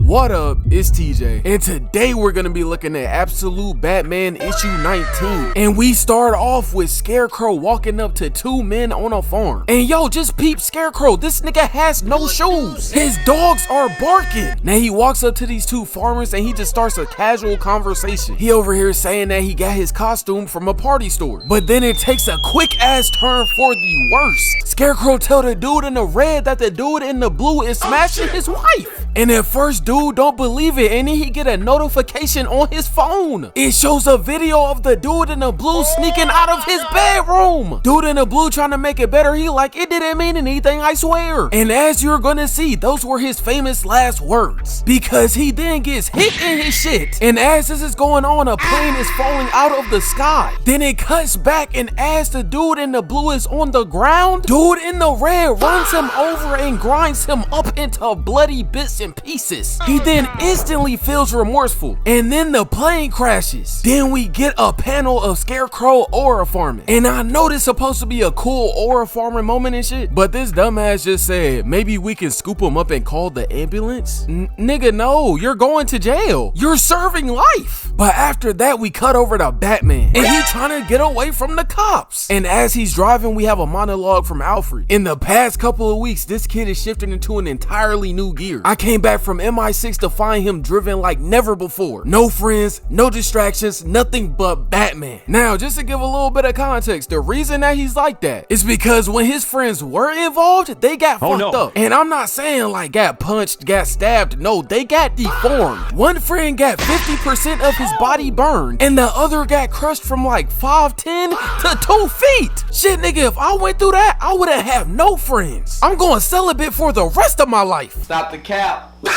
What up, it's TJ, and today we're gonna be looking at Absolute Batman issue 19. And we start off with Scarecrow walking up to two men on a farm. And yo, just peep Scarecrow, this nigga has no shoes. His dogs are barking. Now he walks up to these two farmers and he just starts a casual conversation. He over here saying that he got his costume from a party store. But then it takes a quick ass turn for the worst. Scarecrow tell the dude in the red that the dude in the blue is smashing his wife. And at first dude don't believe it, and then he get a notification on his phone. It shows a video of the dude in the blue sneaking out of his bedroom. Dude in the blue trying to make it better, he like, it didn't mean anything, I swear. And as you're gonna see, those were his famous last words, because he then gets hit in his shit. And as this is going on, a plane is falling out of the sky. Then it cuts back, and as the dude in the blue is on the ground, dude in the red runs him over and grinds him up into bloody bits and pieces. He then instantly feels remorseful, and then the plane crashes. Then we get a panel of Scarecrow aura farming, and I know this supposed to be a cool aura farming moment and shit, but this dumbass just said maybe we can scoop him up and call the ambulance. Nigga, no, you're going to jail. You're serving life. But after that, we cut over to Batman, and he trying to get away from the cops. And as he's driving, we have a monologue from Alfred. In the past couple of weeks, this kid is shifting into an entirely new gear. I came back from MI6 to find him driven like never before. No friends, no distractions, nothing but Batman. Now, just to give a little bit of context, the reason that he's like that is because when his friends were involved, they got fucked up. And I'm not saying like got punched, got stabbed. No, they got deformed. One friend got 50% of his body burned, and the other got crushed from like 5'10" to 2 feet. Shit, nigga, if I went through that, I wouldn't have no friends. I'm going celibate for the rest of my life. Stop the cap. Stop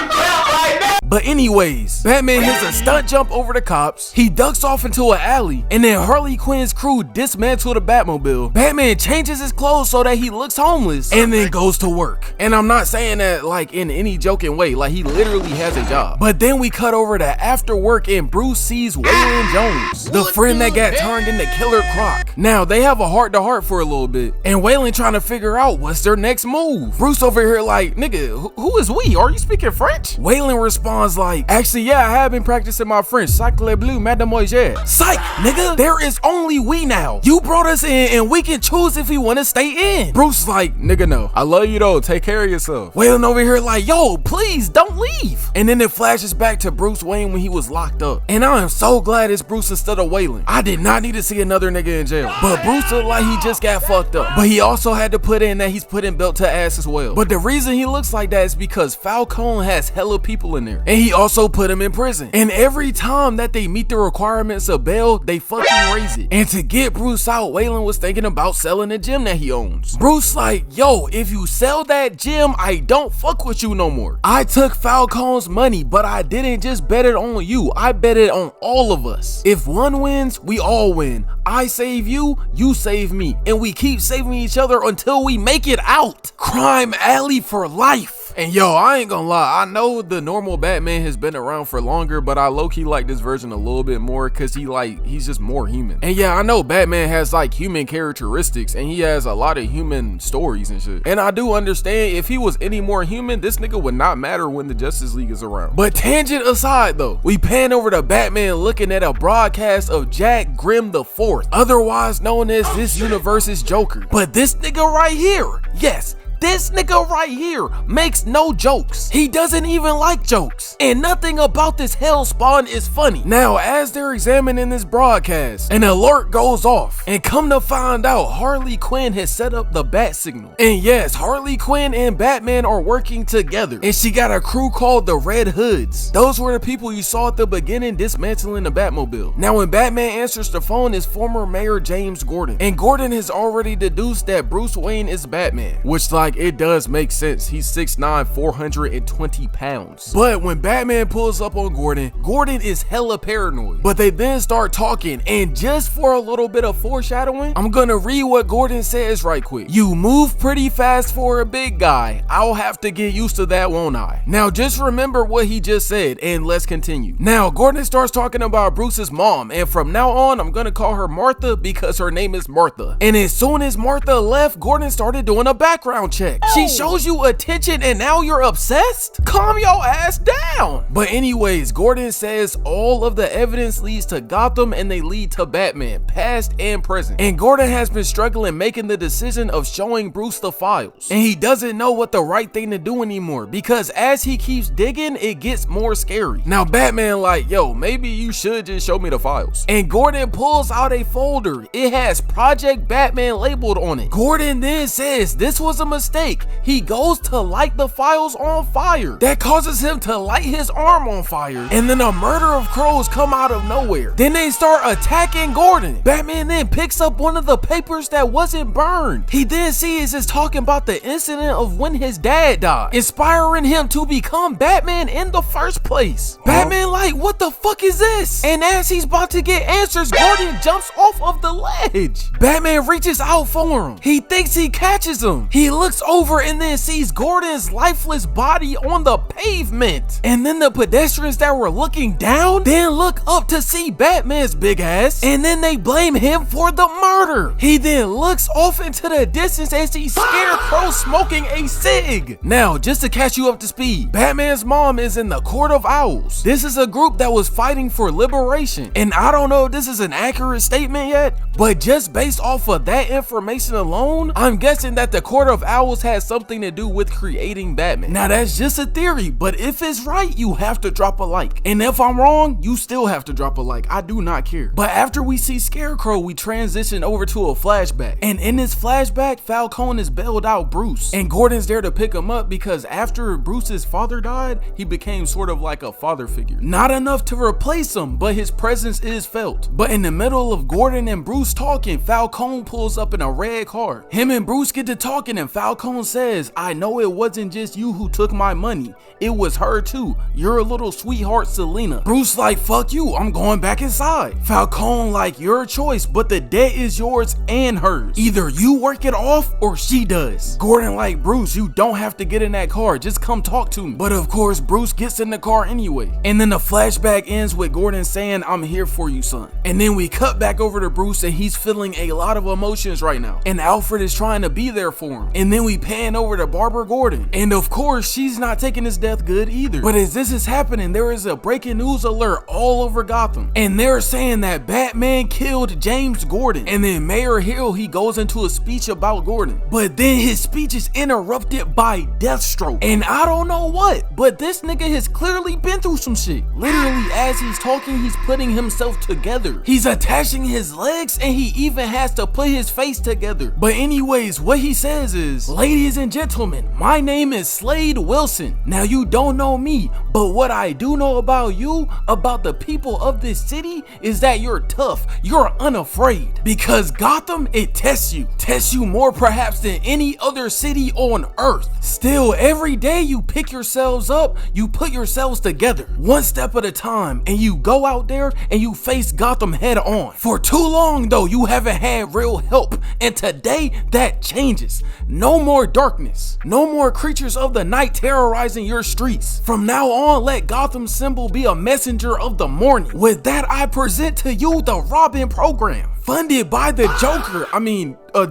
the cap right now. But anyways, Batman hits a stunt jump over the cops. He ducks off into an alley, and then Harley Quinn's crew dismantle the Batmobile. Batman changes his clothes so that he looks homeless, and then goes to work. And I'm not saying that like in any joking way, like he literally has a job. But then we cut over to after work, and Bruce sees Waylon Jones, the friend that got turned into Killer Croc. Now they have a heart-to-heart for a little bit, and Waylon trying to figure out what's their next move. Bruce over here like, nigga, who is we? Are you speaking French? Waylon responds like, actually, yeah, I have been practicing my French. Sacre bleu, mademoiselle. Psych, nigga, there is only we now. You brought us in, and we can choose if we want to stay in. Bruce like, nigga, no. I love you though. Take care of yourself. Waylon over here like, yo, please don't leave. And then it flashes back to Bruce Wayne when he was locked up. And I am so glad it's Bruce instead of Waylon. I did not need to see another nigga in jail. But Bruce looked like he just got fucked up. But he also had to put in that he's putting belt to ass as well. But the reason he looks like that is because Falcone has hella people in there, and he also put him in prison. And every time that they meet the requirements of bail, they fucking raise it. And to get Bruce out, Waylon was thinking about selling the gym that he owns. Bruce like, yo, if you sell that gym, I don't fuck with you no more. I took Falcone's money, but I didn't just bet it on you. I bet it on all of us. If one wins, we all win. I save you, you save me, and we keep saving each other until we make it out. Crime Alley for life. And yo, I ain't gonna lie, I know the normal Batman has been around for longer, but I low-key like this version a little bit more because he's just more human. And yeah, I know Batman has like human characteristics, and he has a lot of human stories and shit. And I do understand if he was any more human, this nigga would not matter when the Justice League is around. But tangent aside though, we pan over to Batman looking at a broadcast of Jack Grimm the Fourth, otherwise known as this universe's Joker. But this nigga right here, yes, this nigga right here makes no jokes. He doesn't even like jokes. And nothing about this hellspawn is funny. Now, as they're examining this broadcast, an alert goes off. And come to find out, Harley Quinn has set up the bat signal. And yes, Harley Quinn and Batman are working together. And she got a crew called the Red Hoods. Those were the people you saw at the beginning dismantling the Batmobile. Now, when Batman answers the phone, is former Mayor James Gordon. And Gordon has already deduced that Bruce Wayne is Batman. Which, like, it does make sense. He's 6'9", 420 pounds. But when Batman pulls up on Gordon, Gordon is hella paranoid. But they then start talking, and just for a little bit of foreshadowing, I'm gonna read what Gordon says right quick. You move pretty fast for a big guy. I'll have to get used to that, won't I? Now just remember what he just said, and let's continue. Now Gordon starts talking about Bruce's mom, and from now on I'm gonna call her Martha because her name is Martha. And as soon as Martha left, Gordon started doing a background check. check. She shows you attention and now you're obsessed? Calm your ass down. But anyways, Gordon says all of the evidence leads to Gotham and they lead to Batman, past and present. And Gordon has been struggling making the decision of showing Bruce the files. And he doesn't know what the right thing to do anymore because as he keeps digging, it gets more scary. Now Batman like, yo, maybe you should just show me the files. And Gordon pulls out a folder. It has Project Batman labeled on it. Gordon then says this was a mistake. He goes to light the files on fire. That causes him to light his arm on fire. And then a murder of crows come out of nowhere. Then they start attacking Gordon. Batman then picks up one of the papers that wasn't burned. He then sees is talking about the incident of when his dad died, inspiring him to become Batman in the first place. Batman like, what the fuck is this? And as he's about to get answers, Gordon jumps off of the ledge. Batman reaches out for him. He thinks he catches him. He looks over and then sees Gordon's lifeless body on the pavement. And then the pedestrians that were looking down then look up to see Batman's big ass, and then they blame him for the murder. He then looks off into the distance and sees Scarecrow smoking a cig. Now, just to catch you up to speed, Batman's mom is in the Court of Owls. This is a group that was fighting for liberation, and I don't know if this is an accurate statement yet, but just based off of that information alone, I'm guessing that the Court of Owls has something to do with creating Batman. Now that's just a theory, but if it's right, you have to drop a like. And if I'm wrong, you still have to drop a like. I do not care. But after we see Scarecrow, we transition over to a flashback. And in this flashback, Falcone has bailed out Bruce. And Gordon's there to pick him up because after Bruce's father died, he became sort of like a father figure. Not enough to replace him, but his presence is felt. But in the middle of Gordon and Bruce talking, Falcone pulls up in a red car. Him and Bruce get to talking and Falcone says, I know it wasn't just you who took my money. It was her too. You're a little sweetheart Selena. Bruce like, fuck you, I'm going back inside. Falcone like, your choice, but the debt is yours and hers. Either you work it off or she does. Gordon like, Bruce, you don't have to get in that car, just come talk to me. But of course, Bruce gets in the car anyway. And then the flashback ends with Gordon saying, I'm here for you, son. And then we cut back over to Bruce and he's feeling a lot of emotions right now. And Alfred is trying to be there for him. And then we pan over to Barbara Gordon. And of course, she's not taking his death good either. But as this is happening, there is a breaking news alert all over Gotham. And they're saying that Batman killed James Gordon. And then Mayor Hill, he goes into a speech about Gordon. But then his speech is interrupted by Deathstroke. And I don't know what, but this nigga has clearly been through some shit. Literally, as he's talking, he's putting himself together. He's attaching his legs and he even has to put his face together. But anyways, what he says is, ladies and gentlemen, my name is Slade Wilson. Now you don't know me, but what I do know about you, about the people of this city, is that you're tough, you're unafraid. Because Gotham, it tests you more perhaps than any other city on earth. Still, every day you pick yourselves up, you put yourselves together, one step at a time, and you go out there and you face Gotham head on. For too long though, you haven't had real help, and today that changes. No more darkness, no more creatures of the night terrorizing your streets. From now on, let Gotham's symbol be a messenger of the morning. With that, I present to you the Robin program, funded by the Joker,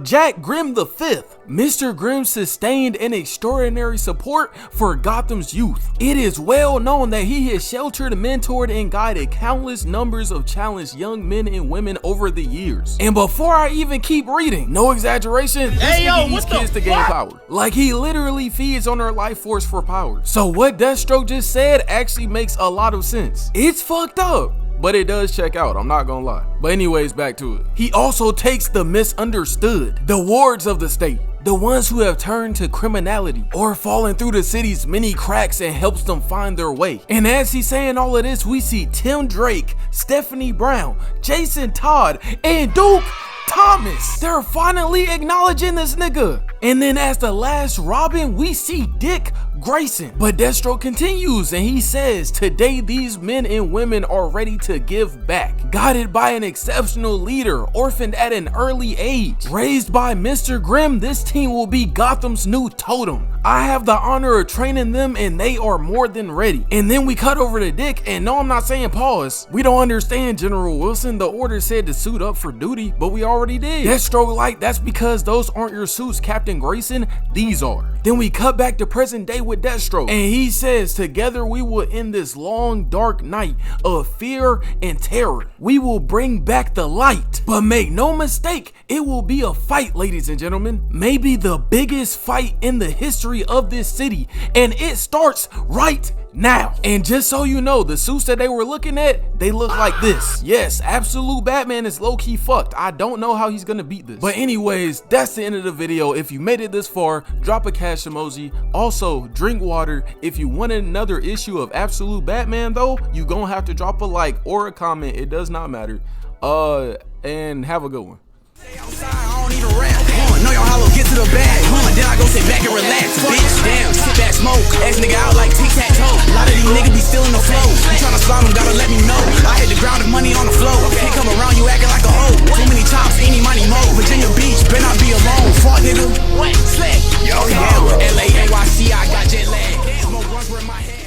Jack Grimm V. Mr. Grimm sustained an extraordinary support for Gotham's youth. It is well known that he has sheltered, mentored, and guided countless numbers of challenged young men and women over the years. And before I even keep reading, no exaggeration, this nigga needs kids to gain power. Like, he literally feeds on their life force for power. So what Deathstroke just said actually makes a lot of sense. It's fucked up, but it does check out, I'm not gonna lie. But anyways, back to it. He also takes the misunderstood, the wards of the state, the ones who have turned to criminality or fallen through the city's many cracks, and helps them find their way. And as he's saying all of this, we see Tim Drake, Stephanie Brown, Jason Todd, and Duke Thomas. They're finally acknowledging this nigga. And then as the last Robin, we see Dick Grayson. But Deathstroke continues and he says, today these men and women are ready to give back. Guided by an exceptional leader, orphaned at an early age, raised by Mr. Grimm, this team will be Gotham's new totem. I have the honor of training them and they are more than ready. And then we cut over to Dick, and no, I'm not saying pause. We don't understand, General Wilson. The order said to suit up for duty, but we already did. Deathstroke like, that's because those aren't your suits, Captain Grayson. These are. Then we cut back to present day with Deathstroke, and he says, together we will end this long dark night of fear and terror. We will bring back the light. But make no mistake, it will be a fight, ladies and gentlemen. Maybe the biggest fight in the history of this city, and it starts right now. And just so you know, the suits that they were looking at, they look like this. Yes, Absolute Batman is low-key fucked. I don't know how he's gonna beat this. But anyways, that's the end of the video. If you made it this far, drop a cash emoji. Also, drink water. If you wanted another issue of Absolute Batman though, you gonna have to drop a like or a comment. It does not matter. And have a good one. I don't even rap. Know your hollow, get to the bag. Then I go sit back and relax. Bitch, damn, sit back, smoke. Ass nigga out like tic-tac-toe. A lot of these niggas be stealing the flow. You tryna slide them, gotta let me know. I hit the ground if money on the flow. Can't come around you acting like a hoe. Too many chops, any money mo. Virginia Beach, better not be alone. Fuck nigga. What? Slick. Yo, LA, NYC, I got jet lag. Smoke runs in my head.